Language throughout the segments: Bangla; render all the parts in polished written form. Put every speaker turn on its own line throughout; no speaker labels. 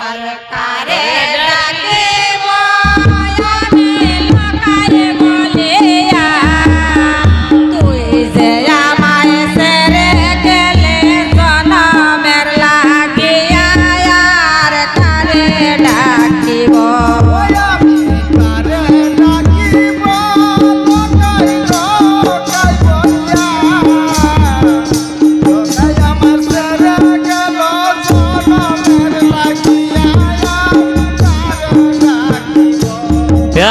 কারে ডাকিব আমি লোকারে বলিয়া তুই যে আমায় ছেড়ে গেলে জনমের লাগিয়া আর কারে ডাকিব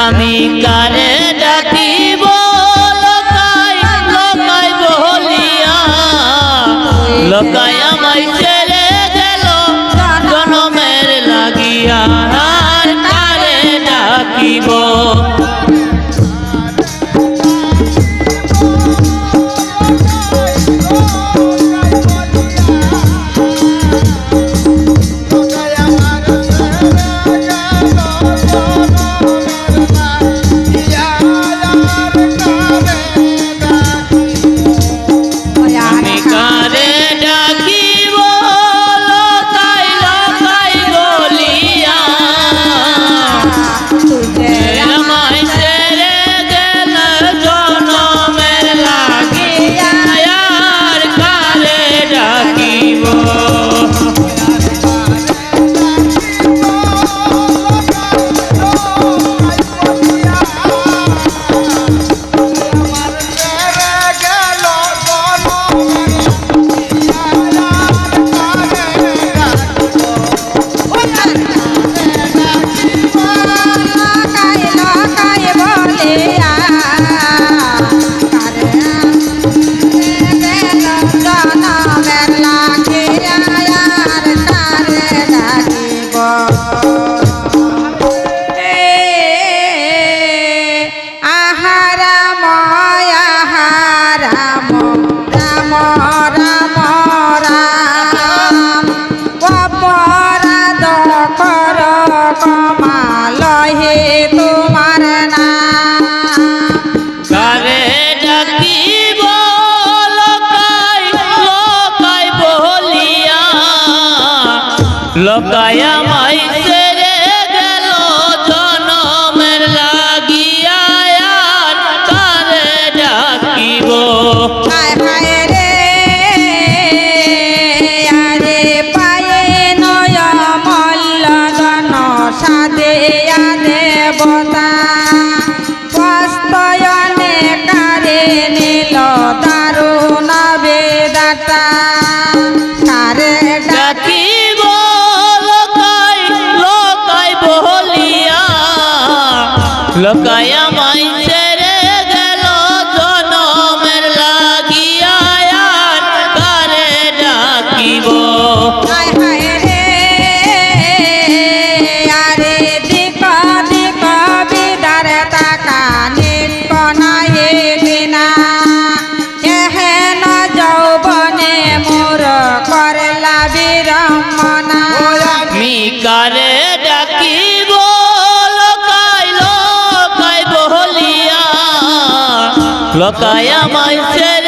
আমি কারে ডাকিব লোকাই লোকাই বলিয়া লোকাই আমায় ছেড়ে গেল জনমের লাগিয়া আর কারে ডাকিব লোকাই আমায় ছেড়ে গেল জনমের লাগিয়া আর কারে ডাকিব
হায় হায় রে আরে পায়ে নয় মল্ল জন সাদে দেবতা পস্তয়নে কারে নীল দারুণ বেদাতা কারে
ডাকিব লোকাই আমায় ছেড়ে গেল জনমের লাগিয়া আর কারে ডাকিব
হায় হায় রে আরে দিক দিক বিদার তাকা নিকনায়ে বিনা এহেন যৌবনে মোর করলা বিরমনা
আমি কারে ডাকিব লোকাই আমায় ছেড়ে